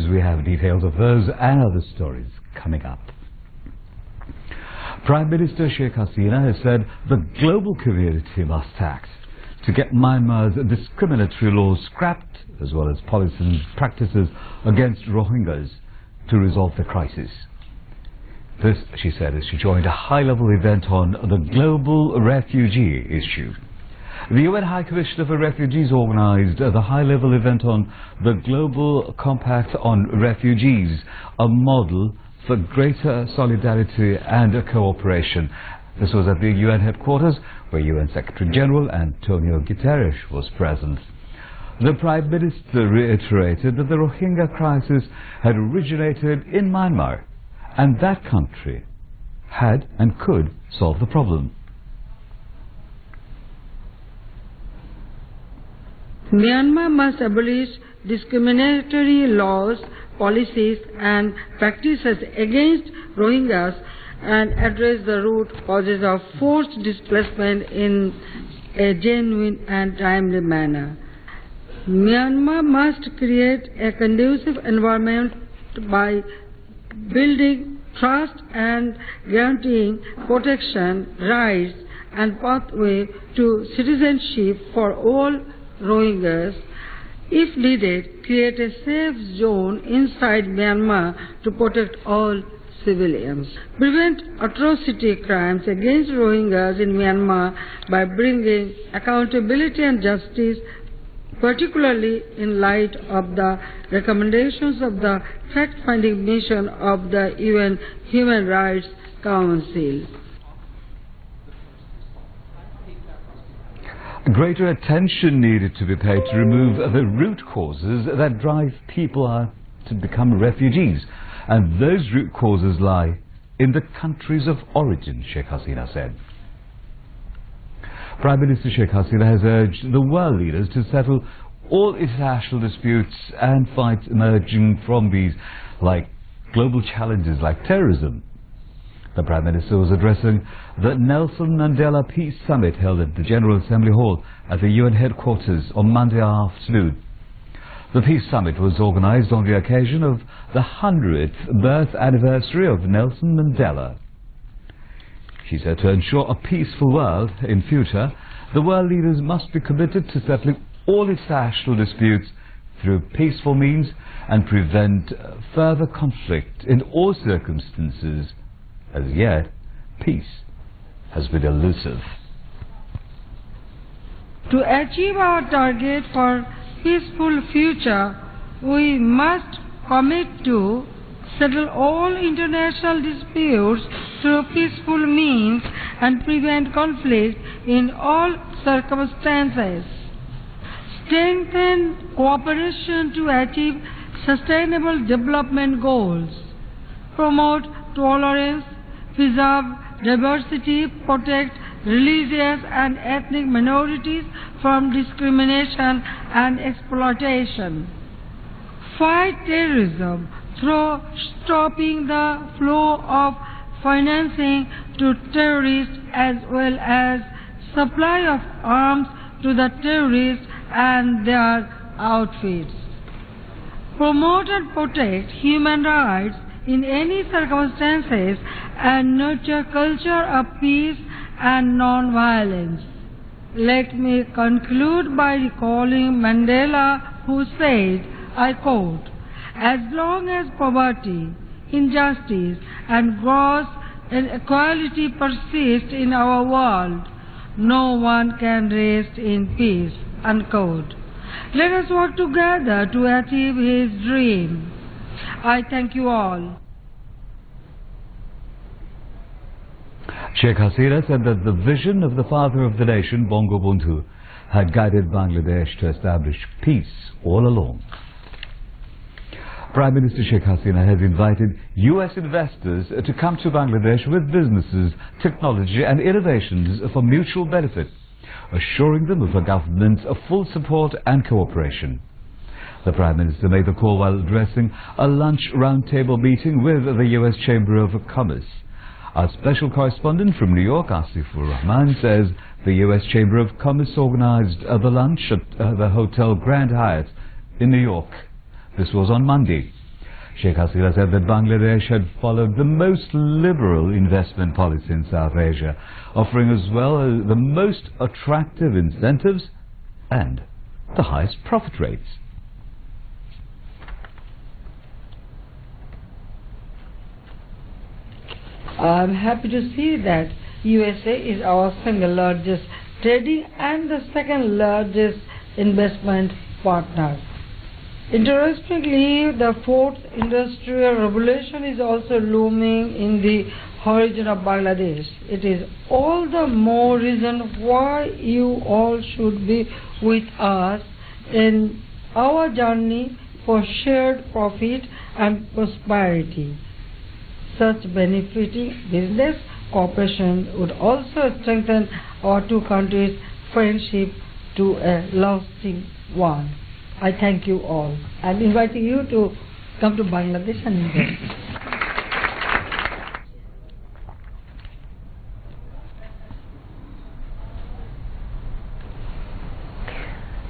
We have details of those and other stories coming up. Prime Minister Sheikh Hasina has said the global community must act to get Myanmar's discriminatory laws scrapped, as well as policies and practices against Rohingyas, to resolve the crisis. This, she said, as she joined a high-level event on the global refugee issue. The UN High Commissioner for Refugees organized the high-level event on the Global Compact on Refugees, a model for greater solidarity and cooperation. This was at the UN headquarters, where UN Secretary General Antonio Guterres was present. The Prime Minister reiterated that the Rohingya crisis had originated in Myanmar, and that country had and could solve the problem. Myanmar must abolish discriminatory laws, policies and practices against Rohingyas and address the root causes of forced displacement in a genuine and timely manner. Myanmar must create a conducive environment by building trust and guaranteeing protection, rights and pathway to citizenship for all Rohingyas. If needed, create a safe zone inside Myanmar to protect all civilians. Prevent atrocity crimes against Rohingyas in Myanmar by bringing accountability and justice, particularly in light of the recommendations of the fact-finding mission of the UN Human Rights Council. Greater attention needed to be paid to remove the root causes that drive people to become refugees. And those root causes lie in the countries of origin, Sheikh Hasina said. Prime Minister Sheikh Hasina has urged the world leaders to settle all international disputes and fights emerging from these, like global challenges like terrorism. The Prime Minister was addressing the Nelson Mandela Peace Summit held at the General Assembly Hall at the UN headquarters on Monday afternoon. The Peace Summit was organized on the occasion of the 100th birth anniversary of Nelson Mandela. She said to ensure a peaceful world in future, the world leaders must be committed to settling all international disputes through peaceful means and prevent further conflict in all circumstances. As yet, peace has been elusive. To achieve our target for peaceful future, we must commit to settle all international disputes through peaceful means and prevent conflict in all circumstances. Strengthen cooperation to achieve sustainable development goals. Promote tolerance, preserve diversity, protect religious and ethnic minorities from discrimination and exploitation. Fight terrorism through stopping the flow of financing to terrorists as well as supply of arms to the terrorists and their outfits. Promote and protect human rights in any circumstances and nurture culture of peace and non-violence. Let me conclude by recalling Mandela, who said, I quote, "As long as poverty, injustice and gross inequality persist in our world, no one can rest in peace," unquote. Let us work together to achieve his dream. I thank you all. Sheikh Hasina said that the vision of the father of the nation, Bongo Buntu, had guided Bangladesh to establish peace all along. Prime Minister Sheikh Hasina has invited US investors to come to Bangladesh with businesses, technology and innovations for mutual benefit, assuring them of the government's full support and cooperation. The Prime Minister made the call while addressing a lunch roundtable meeting with the US Chamber of Commerce. Our special correspondent from New York, Asifur Rahman, says the US Chamber of Commerce organized the lunch at the Hotel Grand Hyatt in New York. This was on Monday. Sheikh Hasina said that Bangladesh had followed the most liberal investment policy in South Asia, offering as well as the most attractive incentives and the highest profit rates. I'm happy to see that USA is our single largest trading and the second largest investment partner. Interestingly, the fourth industrial revolution is also looming in the horizon of Bangladesh. It is all the more reason why you all should be with us in our journey for shared profit and prosperity. Such benefiting business cooperation would also strengthen our two countries' friendship to a lasting one. I thank you all. I'm inviting you to come to Bangladesh and invest.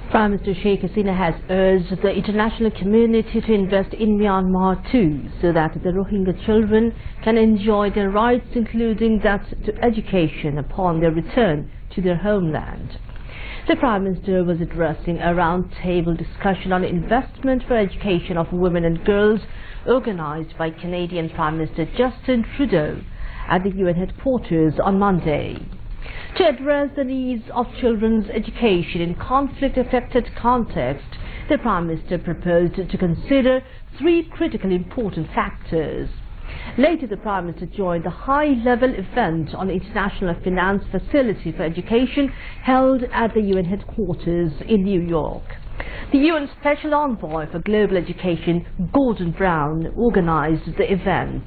Prime Minister Sheikh Hasina has urged the international community to invest in Myanmar too, so that the Rohingya children can enjoy their rights, including that to education, upon their return to their homeland. The Prime Minister was addressing a round-table discussion on investment for education of women and girls organized by Canadian Prime Minister Justin Trudeau at the UN headquarters on Monday. To address the needs of children's education in conflict-affected context, the Prime Minister proposed to consider three critically important factors. Later, the Prime Minister joined the high-level event on the International Finance Facility for Education held at the UN headquarters in New York. The UN Special Envoy for Global Education, Gordon Brown, organized the event.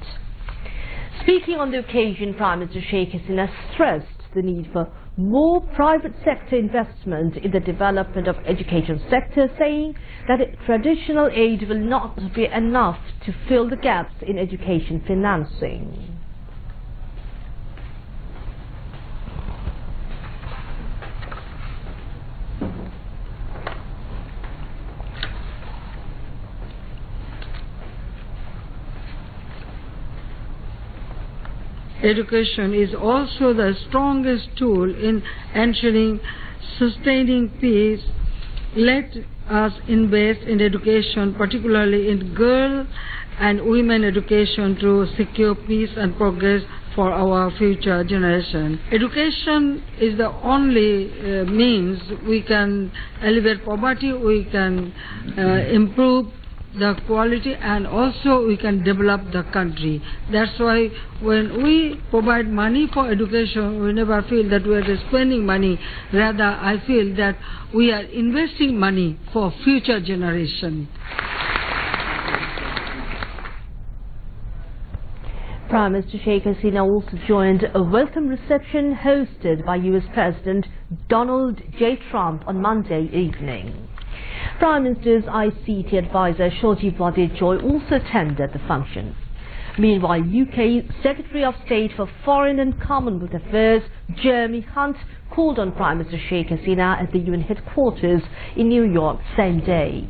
Speaking on the occasion, Prime Minister Sheikh Hasina stressed the need for more private sector investment in the development of education sector, saying that traditional aid will not be enough to fill the gaps in education financing. Education is also the strongest tool in ensuring sustaining peace. Let us invest in education, particularly in girl and women education, to secure peace and progress for our future generation. Education is the only means we can alleviate poverty, we can improve the quality, and also we can develop the country. That's why when we provide money for education, we never feel that we are spending money. Rather, I feel that we are investing money for future generation. Prime Minister Sheikh Hasina also joined a welcome reception hosted by US President Donald J. Trump on Monday evening. Prime Minister's ICT advisor Shoji Joy also attended the function. Meanwhile, UK Secretary of State for Foreign and Commonwealth Affairs Jeremy Hunt called on Prime Minister Sheikh Hasina at the UN headquarters in New York same day.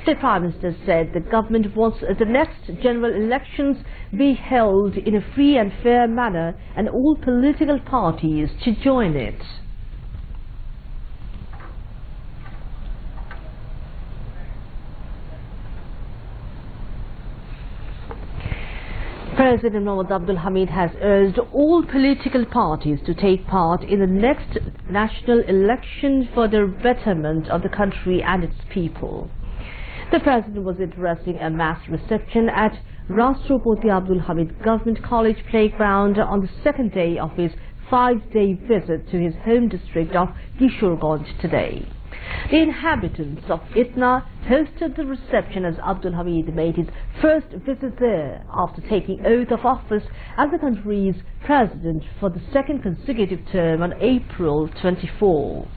The Prime Minister said the government wants the next general elections be held in a free and fair manner and all political parties to join it. President Mohammad Abdul Hamid has urged all political parties to take part in the next national election for the betterment of the country and its people. The President was addressing a mass reception at Rashtrapati Abdul Hamid Government College Playground on the second day of his 5-day visit to his home district of Kishorganj today. The inhabitants of Itna hosted the reception as Abdul Hamid made his first visit there after taking oath of office as the country's president for the second consecutive term on April 24.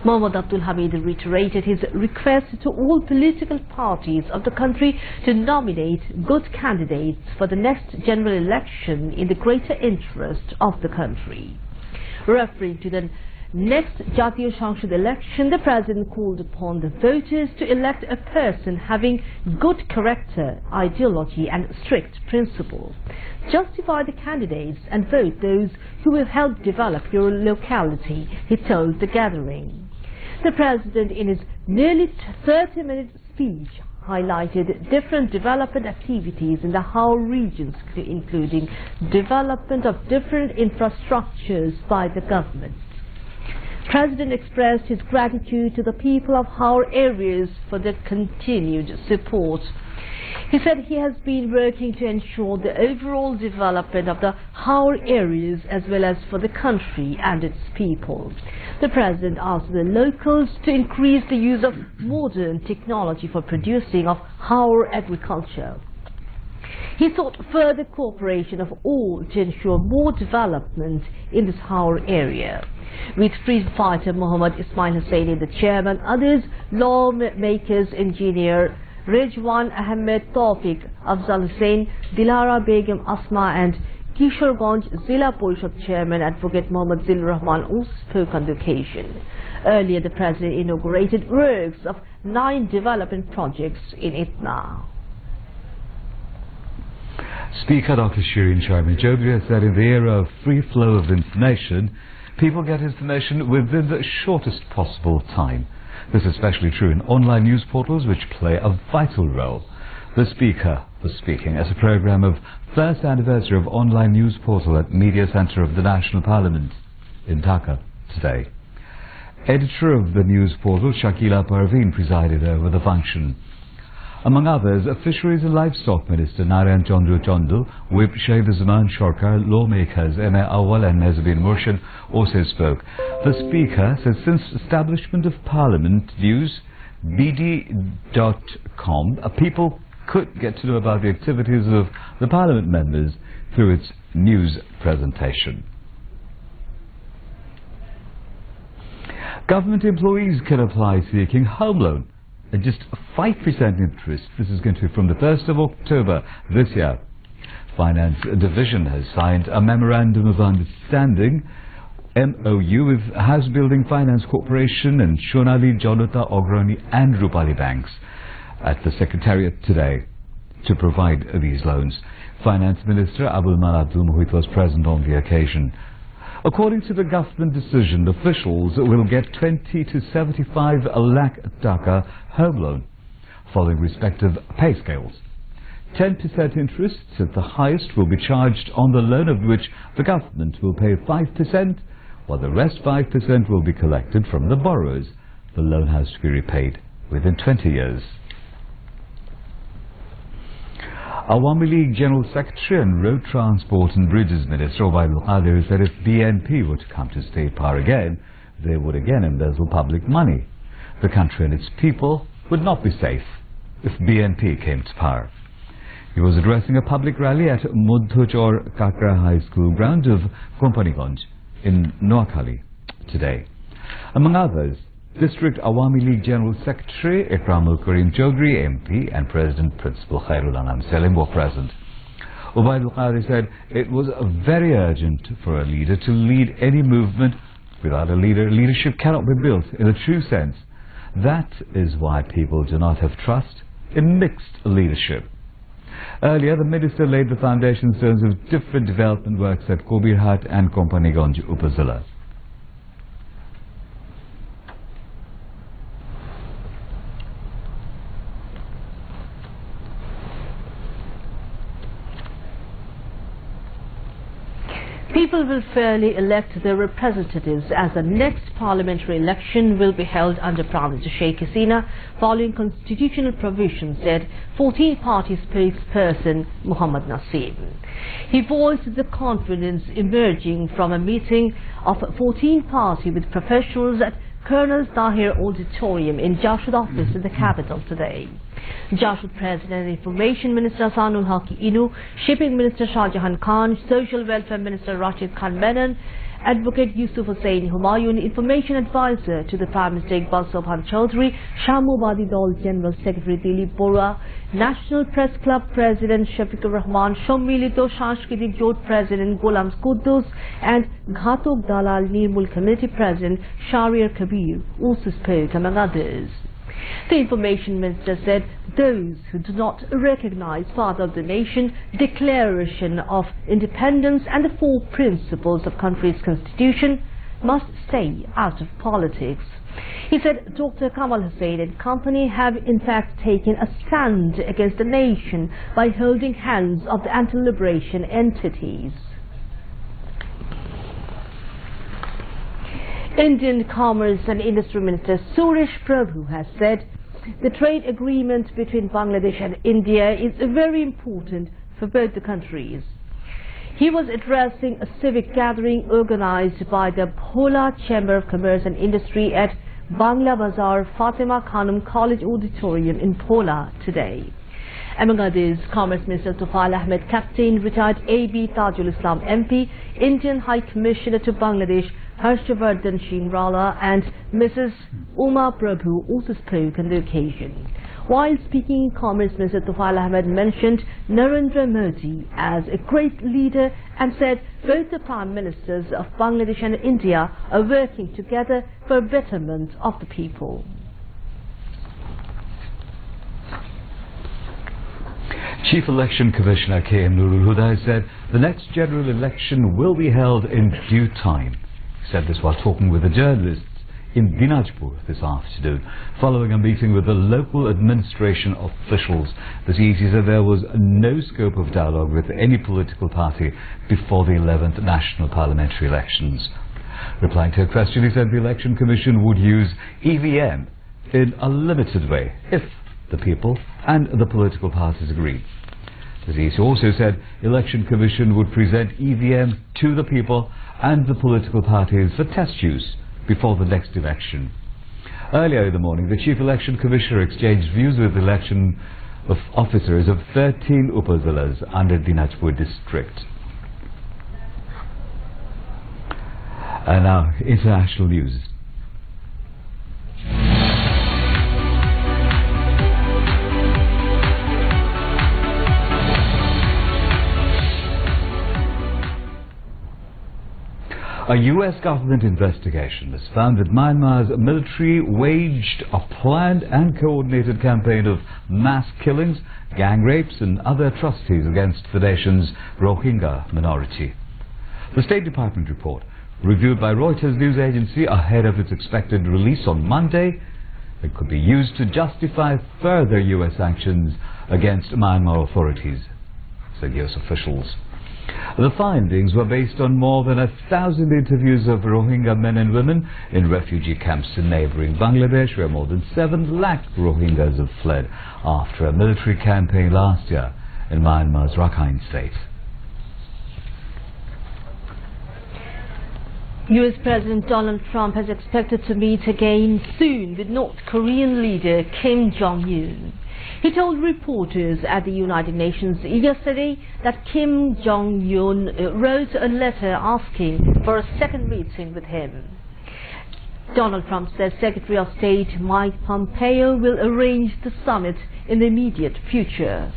Mohammad Abdul Hamid reiterated his request to all political parties of the country to nominate good candidates for the next general election in the greater interest of the country. Referring to the next Jatiya Sanshad election, the President called upon the voters to elect a person having good character, ideology and strict principle. Justify the candidates and vote those who will help develop your locality, he told the gathering. The President, in his nearly 30-minute speech, highlighted different development activities in the Howrah regions, including development of different infrastructures by the government. President expressed his gratitude to the people of Howrah areas for their continued support. He said he has been working to ensure the overall development of the Howrah areas as well as for the country and its people. The President asked the locals to increase the use of modern technology for producing of Howrah agriculture. He sought further cooperation of all to ensure more development in this Howrah area. With freedom fighter Muhammad Ismail Hussaini, the chairman, others, lawmakers, engineer Rizwan Ahmed Tawfiq, Afzal Hussain, Dilara Begum Asma and Kishoreganj Zilla Porishad Chairman Advocate Muhammad Zil Rahman also spoke on the occasion. Earlier, the President inaugurated works of 9 development projects in Itna. Speaker Dr. Shirin Sharmin Chaudhry has said in the era of free flow of information, people get information within the shortest possible time. This is especially true in online news portals which play a vital role. The Speaker was speaking at a programme of first anniversary of online news portal at Media Centre of the National Parliament in Dhaka today. Editor of the news portal Shakila Parveen presided over the function. Among others, Fisheries and Livestock Minister Narayan Chandra Chandal, Whip Shahid Zaman Sharkar, lawmakers M.A. Awal and Nazabin Murshan also spoke. The Speaker said since establishment of Parliament News, BD.com, people could get to know about the activities of the Parliament members through its news presentation. Government employees can apply seeking home loan at just 5% interest. This is going to be from the 1st of October this year. Finance Division has signed a Memorandum of Understanding, MOU, with House Building Finance Corporation and Shonali, Janata, Ograni and Rupali banks at the Secretariat today to provide these loans. Finance Minister Abul Mal Abdul Muhit was present on the occasion. According to the government decision, officials will get 20 to 75 lakh taka home loan, following respective pay scales. 10% interest at the highest will be charged on the loan, of which the government will pay 5%, while the rest 5% will be collected from the borrowers. The loan has to be repaid within 20 years. Awami League General Secretary and Road Transport and Bridges Minister Obaidul Qadir said if BNP were to come to state power again, they would again embezzle public money. The country and its people would not be safe if BNP came to power. He was addressing a public rally at Muddhachor Kakra High School ground of Kompaniganj in Noakhali today. Among others, District Awami League General Secretary Ikramul Karim Chaudhry, MP, and President Principal Khairul Anam Selim were present. Obaidul Qadir said it was very urgent for a leader to lead any movement. Without a leader, leadership cannot be built in a true sense. That is why people do not have trust in mixed leadership. Earlier, the minister laid the foundation stones of different development works at Kobirhat and Kompaniganj Upazila. People will fairly elect their representatives as the next parliamentary election will be held under Prime Minister Sheikh Hasina following constitutional provisions, said 14-party spokesperson Muhammad Naseem. He voiced the confidence emerging from a meeting of 14-party with professionals at Colonel Tahir Auditorium in Jashud office in the capital today. Jashud President and Information Minister Sanul Haqi Inu, Shipping Minister Shah Jahan Khan, Social Welfare Minister Rashid Khan Menon Advocate Yusuf Hussain Humayun, Information Advisor to the Prime Minister Iqbal Sobhan Chaudhry, Shamobadi Dol General Secretary Dilip Bora, National Press Club President Shafiqur Rahman, Shommilito Sanskritik Jot President Ghulam Quddus and Ghatok Dalal Nirmul Committee President Shahriar Kabir also spoke, among others. The Information Minister said those who do not recognize Father of the Nation, Declaration of Independence and the 4 principles of country's constitution must stay out of politics. He said Dr. Kamal Hussain and company have in fact taken a stand against the nation by holding hands of the anti-liberation entities. Indian Commerce and Industry Minister Suresh Prabhu has said the trade agreement between Bangladesh and India is very important for both the countries. He was addressing a civic gathering organized by the Bhola Chamber of Commerce and Industry at Bangla Bazar Fatima Khanum College Auditorium in Bhola today. Among others, Commerce Minister Tufail Ahmed Captain, retired AB Tajul Islam MP, Indian High Commissioner to Bangladesh Harshavardhan Shingrala and Mrs. Uma Prabhu also spoke on the occasion. While speaking, Commerce Minister Tufail Ahmed mentioned Narendra Modi as a great leader and said both the Prime Ministers of Bangladesh and India are working together for betterment of the people. Chief Election Commissioner K.M. Nurul Huda said the next general election will be held in due time. He said this while talking with the journalists in Dinajpur this afternoon, following a meeting with the local administration officials. The CEC said there was no scope of dialogue with any political party before the 11th national parliamentary elections. Replying to a question, he said the Election Commission would use EVM in a limited way if the people and the political parties agreed. The CEC also said Election Commission would present EVM to the people and the political parties for test use before the next election. Earlier in the morning, the Chief Election Commissioner exchanged views with election officers of 13 upazilas under Dinajpur district. And now, international news. A US government investigation has found that Myanmar's military waged a planned and coordinated campaign of mass killings, gang rapes and other atrocities against the nation's Rohingya minority. The State Department report, reviewed by Reuters news agency ahead of its expected release on Monday, it could be used to justify further US sanctions against Myanmar authorities, said US officials. The findings were based on more than 1,000 interviews of Rohingya men and women in refugee camps in neighbouring Bangladesh, where more than 7 lakh Rohingyas have fled after a military campaign last year in Myanmar's Rakhine state. US President Donald Trump is expected to meet again soon with North Korean leader Kim Jong-un. He told reporters at the United Nations yesterday that Kim Jong-un wrote a letter asking for a second meeting with him. Donald Trump says Secretary of State Mike Pompeo will arrange the summit in the immediate future.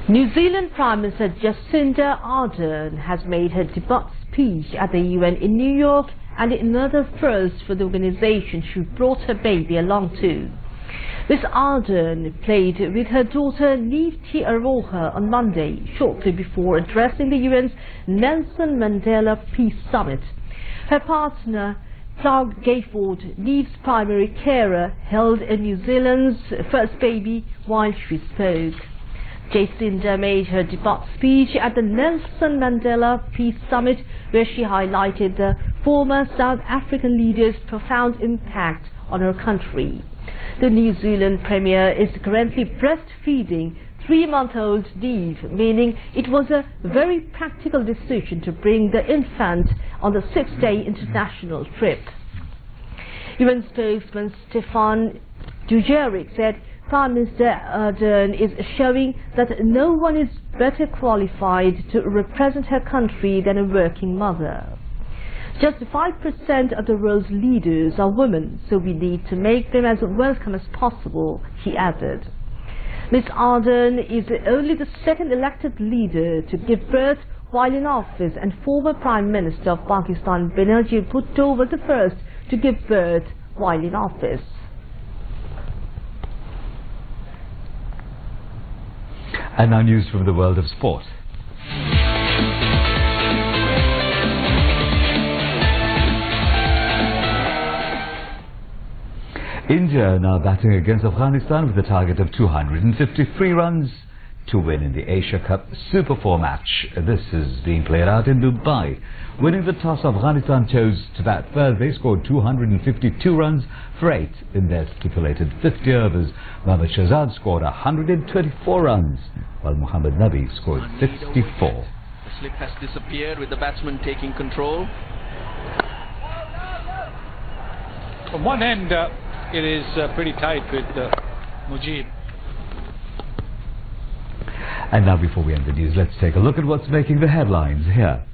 New Zealand Prime Minister Jacinda Ardern has made her debut speech at the UN in New York and another first for the organization she brought her baby along to. Ms. Ardern played with her daughter Niamh T. Aroha on Monday, shortly before addressing the UN's Nelson Mandela Peace Summit. Her partner, Clark Gayford, Niamh's primary carer, held a New Zealand's first baby while she spoke. Jacinda made her debut speech at the Nelson Mandela Peace Summit, where she highlighted the former South African leader's profound impact on her country. The New Zealand Premier is currently breastfeeding 3-month-old Niamh, meaning it was a very practical decision to bring the infant on the 6-day international trip. UN spokesman Stefan Dujarric said Prime Minister Ardern is showing that no one is better qualified to represent her country than a working mother. Just 5% of the world's leaders are women, so we need to make them as welcome as possible, he added. Ms. Ardern is only the second elected leader to give birth while in office, and former Prime Minister of Pakistan Benazir Bhutto was the first to give birth while in office. And now news from the world of sport. India now batting against Afghanistan with a target of 253 runs to win in the Asia Cup Super 4 match. This is being played out in Dubai. Winning the toss, Afghanistan chose to bat first. They scored 252 runs for 8 in their stipulated 50 overs. Mohammad Shahzad scored 124 runs, while Muhammad Nabi scored 64. The slip has disappeared with the batsman taking control. From one end, it is pretty tight with Mujib. And now, before we end the news, let's take a look at what's making the headlines here.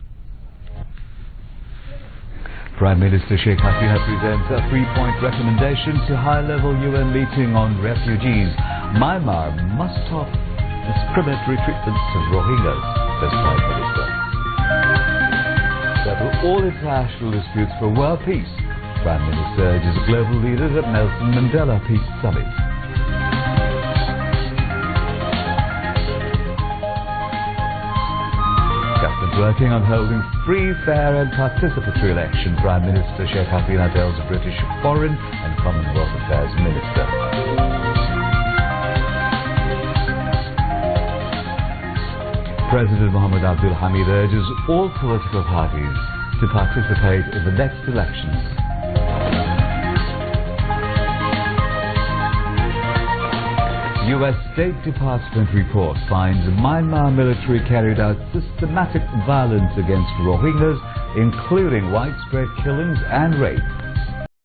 Prime Minister Sheikh Hasina presents a 3-point recommendation to high-level UN meeting on refugees. Myanmar must stop discriminatory treatment of Rohingyas, says Prime Minister. Settle all international disputes for world peace. Prime Minister urges global leaders at Nelson Mandela Peace Summit. Government working on holding free, fair and participatory election. Prime Minister Sheikh Hasina tells British Foreign and Commonwealth Affairs Minister. President Mohammed Abdul Hamid urges all political parties to participate in the next elections. U.S. State Department report finds Myanmar military carried out systematic violence against Rohingyas, including widespread killings and rape.